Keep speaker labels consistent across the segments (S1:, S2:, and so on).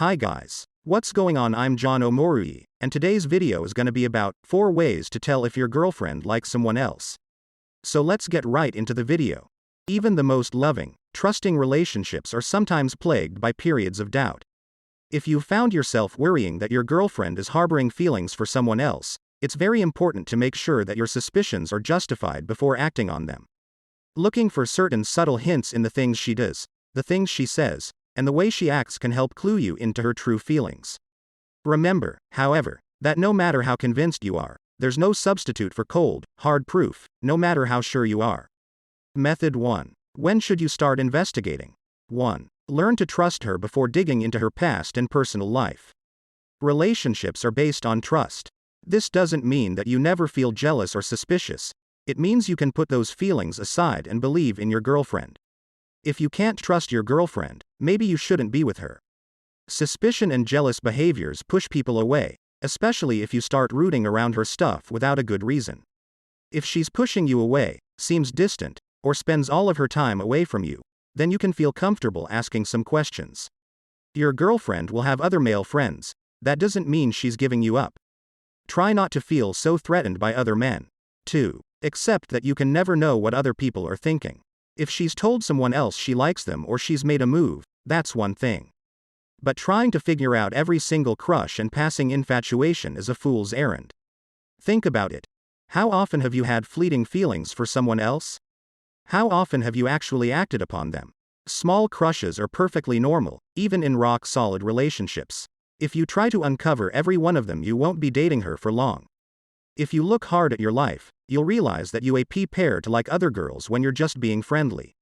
S1: Hi guys. What's going on? I'm John Omorui, and today's video is gonna be about 4 ways to tell if your girlfriend likes someone else. So let's get right into the video. Even the most loving, trusting relationships are sometimes plagued by periods of doubt. If you found yourself worrying that your girlfriend is harboring feelings for someone else, it's very important to make sure that your suspicions are justified before acting on them. Looking for certain subtle hints in the things she does, the things she says, and the way she acts can help clue you into her true feelings. Remember, however, that no matter how convinced you are, there's no substitute for cold, hard proof, no matter how sure you are. Method 1. When should you start investigating? 1. Learn to trust her before digging into her past and personal life. Relationships are based on trust. This doesn't mean that you never feel jealous or suspicious. It means you can put those feelings aside and believe in your girlfriend. If you can't trust your girlfriend, maybe you shouldn't be with her. Suspicion and jealous behaviors push people away, especially if you start rooting around her stuff without a good reason. If she's pushing you away, seems distant, or spends all of her time away from you, then you can feel comfortable asking some questions. Your girlfriend will have other male friends. That doesn't mean she's giving you up. Try not to feel so threatened by other men. 2. Accept that you can never know what other people are thinking. If she's told someone else she likes them or she's made a move, that's one thing. But trying to figure out every single crush and passing infatuation is a fool's errand. Think about it. How often have you had fleeting feelings for someone else? How often have you actually acted upon them? Small crushes are perfectly normal, even in rock-solid relationships. If you try to uncover every one of them, you won't be dating her for long. If you look hard at your life, you'll realize that you prepare to like other girls when you're just being friendly.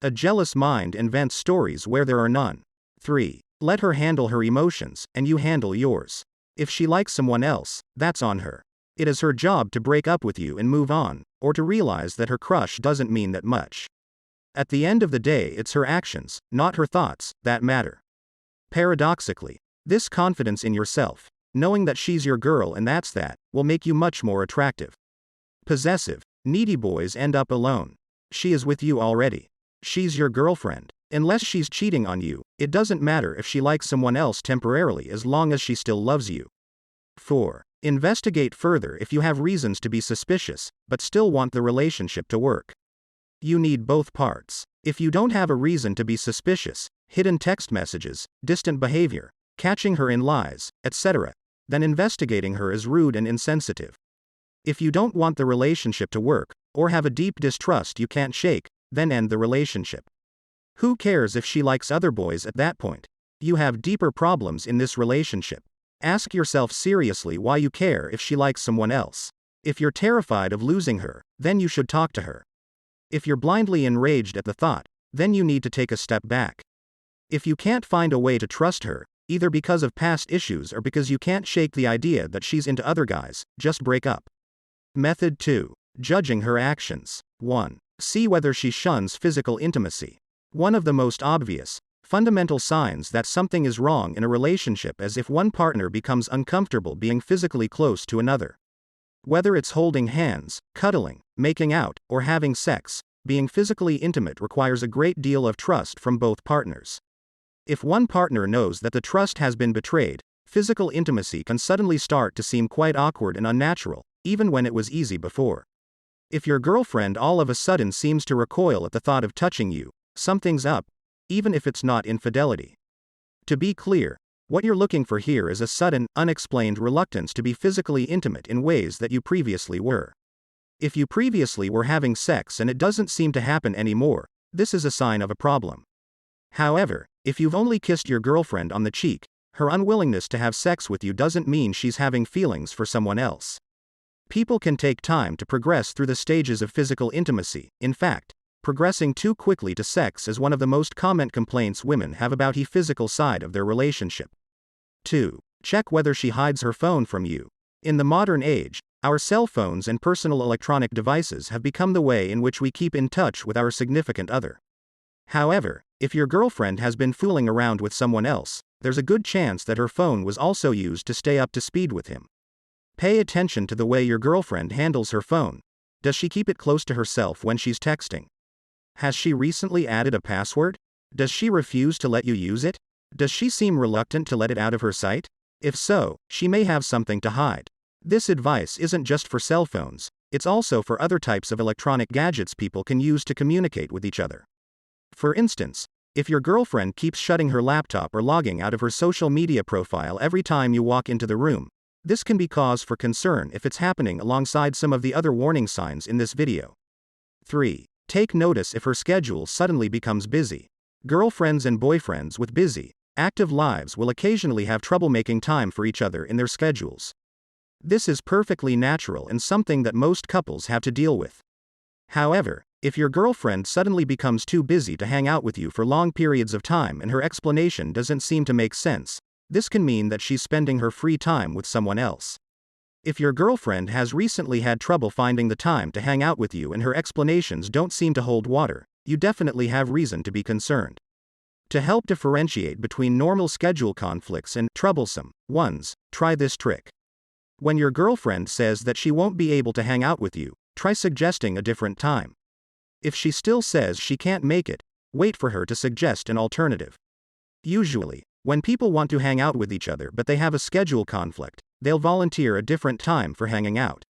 S1: A jealous mind invents stories where there are none. 3. Let her handle her emotions, and you handle yours. If she likes someone else, that's on her. It is her job to break up with you and move on, or to realize that her crush doesn't mean that much. At the end of the day, it's her actions, not her thoughts, that matter. Paradoxically, this confidence in yourself, knowing that she's your girl and that's that, will make you much more attractive. Possessive, needy boys end up alone. She is with you already. She's your girlfriend. Unless she's cheating on you, it doesn't matter if she likes someone else temporarily as long as she still loves you. 4. Investigate further if you have reasons to be suspicious, but still want the relationship to work. You need both parts. If you don't have a reason to be suspicious, hidden text messages, distant behavior, catching her in lies, etc., then investigating her is rude and insensitive. If you don't want the relationship to work, or have a deep distrust you can't shake, then end the relationship. Who cares if she likes other boys at that point? You have deeper problems in this relationship. Ask yourself seriously why you care if she likes someone else. If you're terrified of losing her, then you should talk to her. If you're blindly enraged at the thought, then you need to take a step back. If you can't find a way to trust her, either because of past issues or because you can't shake the idea that she's into other guys, just break up. Method 2. Judging her actions. 1. See whether she shuns physical intimacy. One of the most obvious, fundamental signs that something is wrong in a relationship is if one partner becomes uncomfortable being physically close to another. Whether it's holding hands, cuddling, making out, or having sex, being physically intimate requires a great deal of trust from both partners. If one partner knows that the trust has been betrayed, physical intimacy can suddenly start to seem quite awkward and unnatural, even when it was easy before. If your girlfriend all of a sudden seems to recoil at the thought of touching you, something's up, even if it's not infidelity. To be clear, what you're looking for here is a sudden, unexplained reluctance to be physically intimate in ways that you previously were. If you previously were having sex and it doesn't seem to happen anymore, this is a sign of a problem. However, if you've only kissed your girlfriend on the cheek, her unwillingness to have sex with you doesn't mean she's having feelings for someone else. People can take time to progress through the stages of physical intimacy. In fact, progressing too quickly to sex is one of the most common complaints women have about the physical side of their relationship. 2. Check whether she hides her phone from you. In the modern age, our cell phones and personal electronic devices have become the way in which we keep in touch with our significant other. However, if your girlfriend has been fooling around with someone else, there's a good chance that her phone was also used to stay up to speed with him. Pay attention to the way your girlfriend handles her phone. Does she keep it close to herself when she's texting? Has she recently added a password? Does she refuse to let you use it? Does she seem reluctant to let it out of her sight? If so, she may have something to hide. This advice isn't just for cell phones, it's also for other types of electronic gadgets people can use to communicate with each other. For instance, if your girlfriend keeps shutting her laptop or logging out of her social media profile every time you walk into the room, this can be cause for concern if it's happening alongside some of the other warning signs in this video. 3. Take notice if her schedule suddenly becomes busy. Girlfriends and boyfriends with busy, active lives will occasionally have trouble making time for each other in their schedules. This is perfectly natural and something that most couples have to deal with. However, if your girlfriend suddenly becomes too busy to hang out with you for long periods of time and her explanation doesn't seem to make sense, this can mean that she's spending her free time with someone else. If your girlfriend has recently had trouble finding the time to hang out with you and her explanations don't seem to hold water, you definitely have reason to be concerned. To help differentiate between normal schedule conflicts and troublesome ones, try this trick. When your girlfriend says that she won't be able to hang out with you, try suggesting a different time. If she still says she can't make it, wait for her to suggest an alternative. Usually, when people want to hang out with each other but they have a schedule conflict, they'll volunteer a different time for hanging out.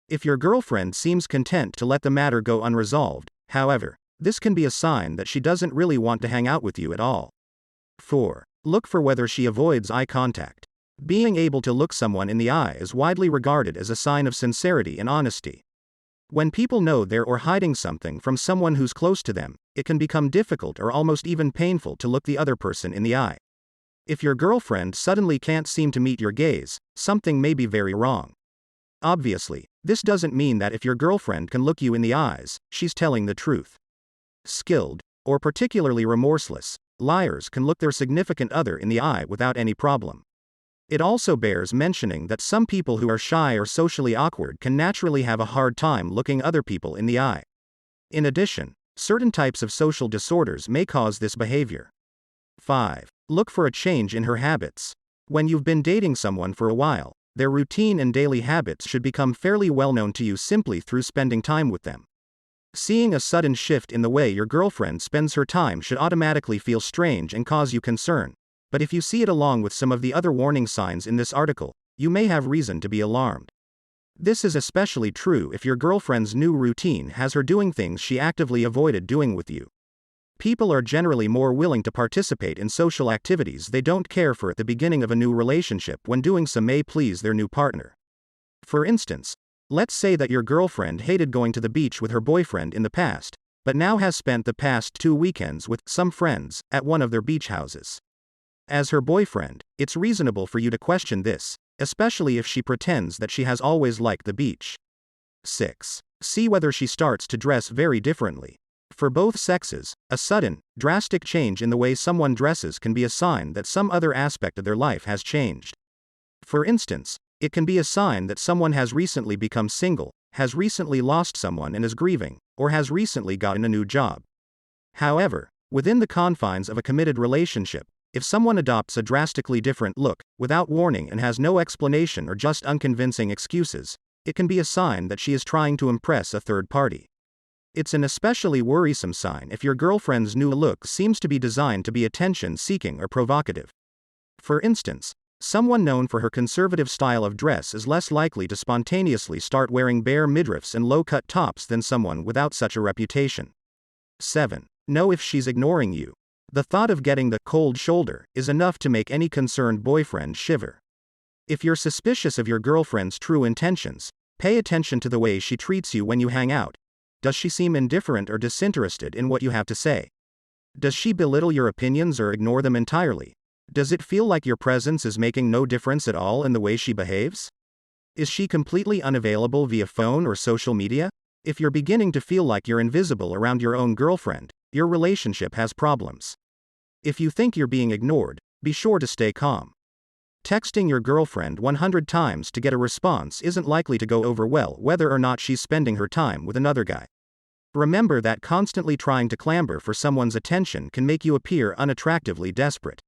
S1: If your girlfriend seems content to let the matter go unresolved, however, this can be a sign that she doesn't really want to hang out with you at all. 4. Look for whether she avoids eye contact. Being able to look someone in the eye is widely regarded as a sign of sincerity and honesty. When people know they're or hiding something from someone who's close to them, it can become difficult or almost even painful to look the other person in the eye. If your girlfriend suddenly can't seem to meet your gaze, something may be very wrong. Obviously, this doesn't mean that if your girlfriend can look you in the eyes, she's telling the truth. Skilled, or particularly remorseless, liars can look their significant other in the eye without any problem. It also bears mentioning that some people who are shy or socially awkward can naturally have a hard time looking other people in the eye. In addition, certain types of social disorders may cause this behavior. 5. Look for a change in her habits. When you've been dating someone for a while, their routine and daily habits should become fairly well known to you simply through spending time with them. Seeing a sudden shift in the way your girlfriend spends her time should automatically feel strange and cause you concern. But if you see it along with some of the other warning signs in this article, you may have reason to be alarmed. This is especially true if your girlfriend's new routine has her doing things she actively avoided doing with you. People are generally more willing to participate in social activities they don't care for at the beginning of a new relationship when doing so may please their new partner. For instance, let's say that your girlfriend hated going to the beach with her boyfriend in the past, but now has spent the past 2 weekends with some friends at one of their beach houses. As her boyfriend, it's reasonable for you to question this, especially if she pretends that she has always liked the beach. 6. See whether she starts to dress very differently. For both sexes, a sudden, drastic change in the way someone dresses can be a sign that some other aspect of their life has changed. For instance, it can be a sign that someone has recently become single, has recently lost someone and is grieving, or has recently gotten a new job. However, within the confines of a committed relationship, if someone adopts a drastically different look, without warning and has no explanation or just unconvincing excuses, it can be a sign that she is trying to impress a third party. It's an especially worrisome sign if your girlfriend's new look seems to be designed to be attention-seeking or provocative. For instance, someone known for her conservative style of dress is less likely to spontaneously start wearing bare midriffs and low-cut tops than someone without such a reputation. 7. Know if she's ignoring you. The thought of getting the cold shoulder is enough to make any concerned boyfriend shiver. If you're suspicious of your girlfriend's true intentions, pay attention to the way she treats you when you hang out. Does she seem indifferent or disinterested in what you have to say? Does she belittle your opinions or ignore them entirely? Does it feel like your presence is making no difference at all in the way she behaves? Is she completely unavailable via phone or social media? If you're beginning to feel like you're invisible around your own girlfriend, your relationship has problems. If you think you're being ignored, be sure to stay calm. Texting your girlfriend 100 times to get a response isn't likely to go over well whether or not she's spending her time with another guy. Remember that constantly trying to clamber for someone's attention can make you appear unattractively desperate.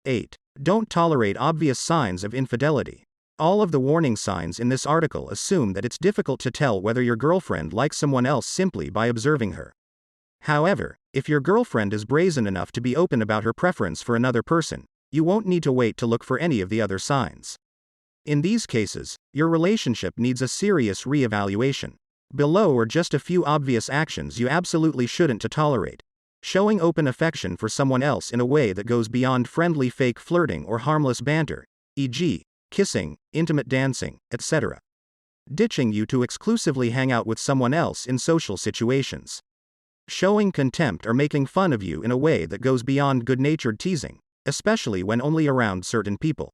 S1: 8. Don't tolerate obvious signs of infidelity. All of the warning signs in this article assume that it's difficult to tell whether your girlfriend likes someone else simply by observing her. However, if your girlfriend is brazen enough to be open about her preference for another person, you won't need to wait to look for any of the other signs. In these cases, your relationship needs a serious reevaluation. Below are just a few obvious actions you absolutely shouldn't tolerate. Showing open affection for someone else in a way that goes beyond friendly fake flirting or harmless banter, e.g., kissing, intimate dancing, etc. Ditching you to exclusively hang out with someone else in social situations. Showing contempt or making fun of you in a way that goes beyond good-natured teasing, especially when only around certain people.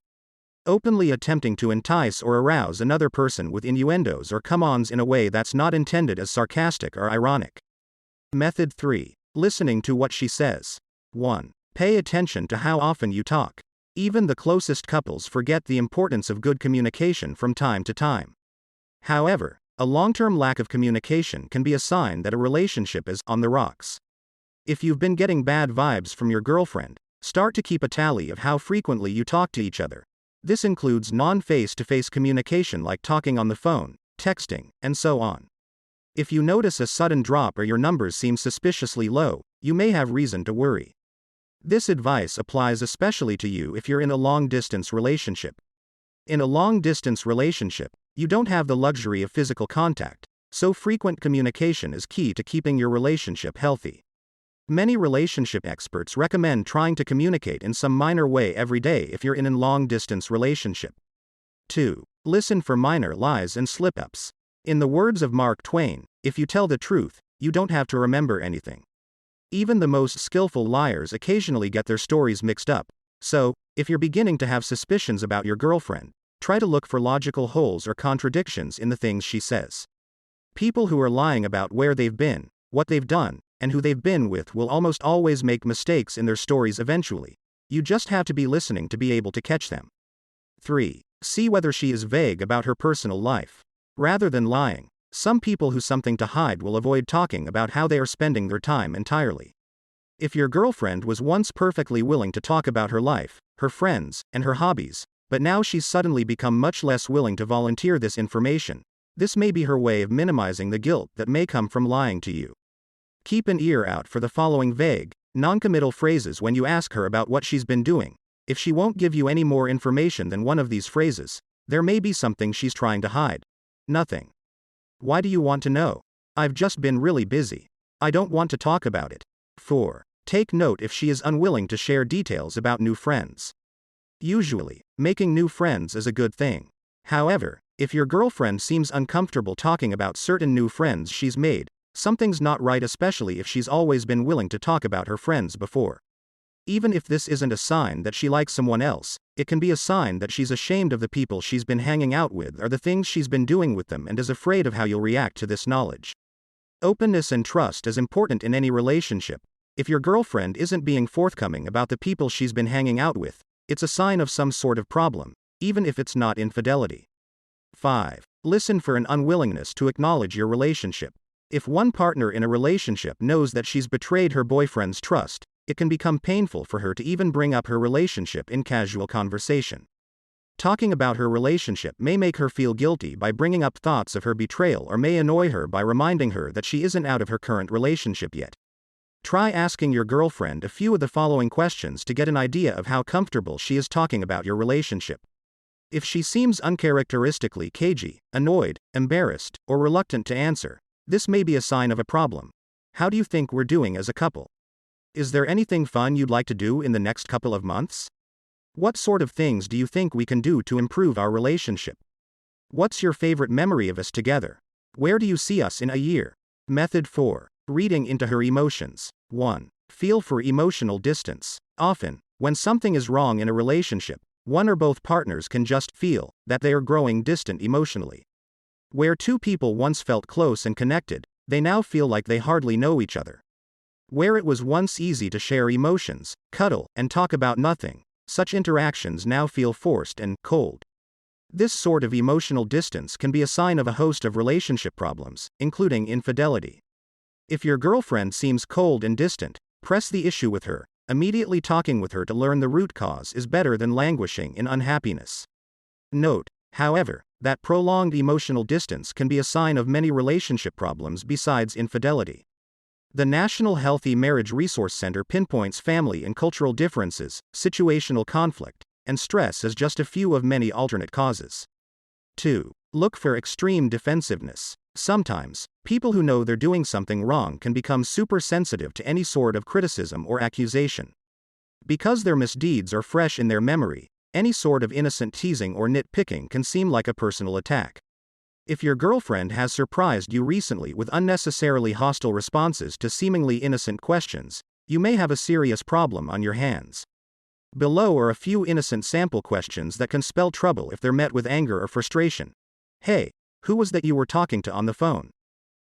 S1: Openly attempting to entice or arouse another person with innuendos or come-ons in a way that's not intended as sarcastic or ironic. Method 3. Listening to what she says. 1. Pay attention to how often you talk. Even the closest couples forget the importance of good communication from time to time. However, a long-term lack of communication can be a sign that a relationship is on the rocks. If you've been getting bad vibes from your girlfriend, start to keep a tally of how frequently you talk to each other. This includes non-face-to-face communication like talking on the phone, texting, and so on. If you notice a sudden drop or your numbers seem suspiciously low, you may have reason to worry. This advice applies especially to you if you're in a long-distance relationship. In a long-distance relationship, you don't have the luxury of physical contact, so frequent communication is key to keeping your relationship healthy. Many relationship experts recommend trying to communicate in some minor way every day if you're in a long-distance relationship. 2. Listen for minor lies and slip-ups. In the words of Mark Twain, if you tell the truth, you don't have to remember anything. Even the most skillful liars occasionally get their stories mixed up, so, if you're beginning to have suspicions about your girlfriend, try to look for logical holes or contradictions in the things she says. People who are lying about where they've been, what they've done, and who they've been with will almost always make mistakes in their stories eventually. You just have to be listening to be able to catch them. 3. See whether she is vague about her personal life. Rather than lying, some people who have something to hide will avoid talking about how they are spending their time entirely. If your girlfriend was once perfectly willing to talk about her life, her friends, and her hobbies, but now she's suddenly become much less willing to volunteer this information, this may be her way of minimizing the guilt that may come from lying to you. Keep an ear out for the following vague, non-committal phrases when you ask her about what she's been doing. If she won't give you any more information than one of these phrases, there may be something she's trying to hide. Nothing. Why do you want to know? I've just been really busy. I don't want to talk about it. 4. Take note if she is unwilling to share details about new friends. Usually, making new friends is a good thing. However, if your girlfriend seems uncomfortable talking about certain new friends she's made, something's not right, especially if she's always been willing to talk about her friends before. Even if this isn't a sign that she likes someone else, it can be a sign that she's ashamed of the people she's been hanging out with or the things she's been doing with them and is afraid of how you'll react to this knowledge. Openness and trust is important in any relationship. If your girlfriend isn't being forthcoming about the people she's been hanging out with, it's a sign of some sort of problem, even if it's not infidelity. 5. Listen for an unwillingness to acknowledge your relationship. If one partner in a relationship knows that she's betrayed her boyfriend's trust, it can become painful for her to even bring up her relationship in casual conversation. Talking about her relationship may make her feel guilty by bringing up thoughts of her betrayal or may annoy her by reminding her that she isn't out of her current relationship yet. Try asking your girlfriend a few of the following questions to get an idea of how comfortable she is talking about your relationship. If she seems uncharacteristically cagey, annoyed, embarrassed, or reluctant to answer, this may be a sign of a problem. How do you think we're doing as a couple? Is there anything fun you'd like to do in the next couple of months? What sort of things do you think we can do to improve our relationship? What's your favorite memory of us together? Where do you see us in a year? Method 4. Reading into her emotions. 1. Feel for emotional distance. Often, when something is wrong in a relationship, one or both partners can just feel that they are growing distant emotionally. Where two people once felt close and connected, they now feel like they hardly know each other. Where it was once easy to share emotions, cuddle, and talk about nothing, such interactions now feel forced and cold. This sort of emotional distance can be a sign of a host of relationship problems, including infidelity. If your girlfriend seems cold and distant, press the issue with her. Immediately talking with her to learn the root cause is better than languishing in unhappiness. Note, however, that prolonged emotional distance can be a sign of many relationship problems besides infidelity. The National Healthy Marriage Resource Center pinpoints family and cultural differences, situational conflict, and stress as just a few of many alternate causes. 2. Look for extreme defensiveness. Sometimes, people who know they're doing something wrong can become super sensitive to any sort of criticism or accusation. Because their misdeeds are fresh in their memory, any sort of innocent teasing or nitpicking can seem like a personal attack. If your girlfriend has surprised you recently with unnecessarily hostile responses to seemingly innocent questions, you may have a serious problem on your hands. Below are a few innocent sample questions that can spell trouble if they're met with anger or frustration. Hey, who was that you were talking to on the phone?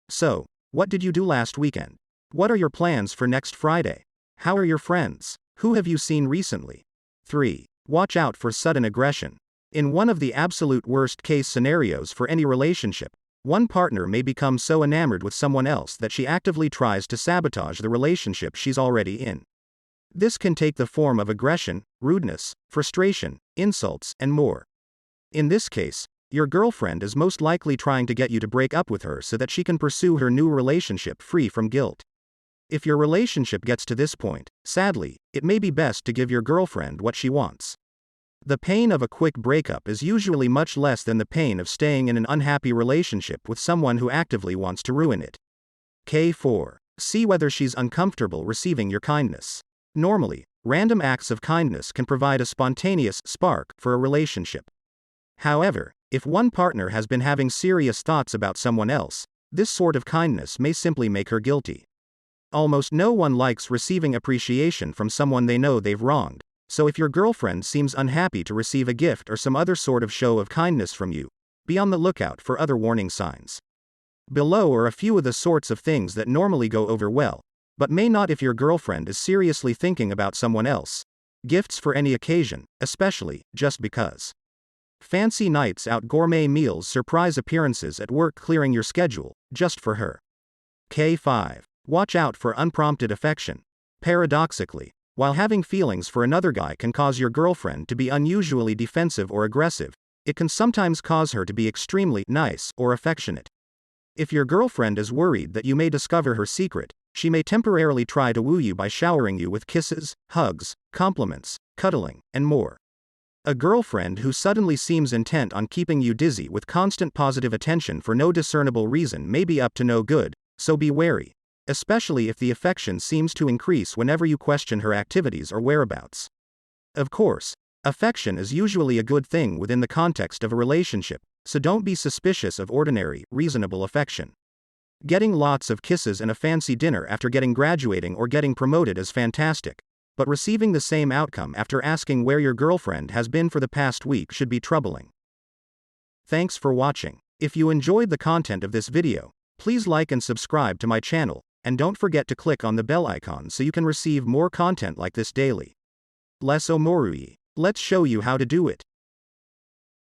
S1: So, what did you do last weekend? What are your plans for next Friday? How are your friends? Who have you seen recently? 3. Watch out for sudden aggression. In one of the absolute worst-case scenarios for any relationship, one partner may become so enamored with someone else that she actively tries to sabotage the relationship she's already in. This can take the form of aggression, rudeness, frustration, insults, and more. In this case, your girlfriend is most likely trying to get you to break up with her so that she can pursue her new relationship free from guilt. If your relationship gets to this point, sadly, it may be best to give your girlfriend what she wants. The pain of a quick breakup is usually much less than the pain of staying in an unhappy relationship with someone who actively wants to ruin it. K4. See whether she's uncomfortable receiving your kindness. Normally, random acts of kindness can provide a spontaneous spark for a relationship. However, if one partner has been having serious thoughts about someone else, this sort of kindness may simply make her guilty. Almost no one likes receiving appreciation from someone they know they've wronged. So if your girlfriend seems unhappy to receive a gift or some other sort of show of kindness from you, be on the lookout for other warning signs. Below are a few of the sorts of things that normally go over well, but may not if your girlfriend is seriously thinking about someone else. Gifts for any occasion, especially just because. Fancy nights out, gourmet meals, surprise appearances at work, clearing your schedule just for her. K5. Watch out for unprompted affection. Paradoxically, while having feelings for another guy can cause your girlfriend to be unusually defensive or aggressive, it can sometimes cause her to be extremely nice or affectionate. If your girlfriend is worried that you may discover her secret, she may temporarily try to woo you by showering you with kisses, hugs, compliments, cuddling, and more. A girlfriend who suddenly seems intent on keeping you dizzy with constant positive attention for no discernible reason may be up to no good, so be wary. Especially if the affection seems to increase whenever you question her activities or whereabouts. Of course, affection is usually a good thing within the context of a relationship, so don't be suspicious of ordinary, reasonable affection. Getting lots of kisses and a fancy dinner after graduating or getting promoted is fantastic, but receiving the same outcome after asking where your girlfriend has been for the past week should be troubling. Thanks for watching. If you enjoyed the content of this video, please like and subscribe to my channel, and don't forget to click on the bell icon so you can receive more content like this daily. Let's show you how to do it.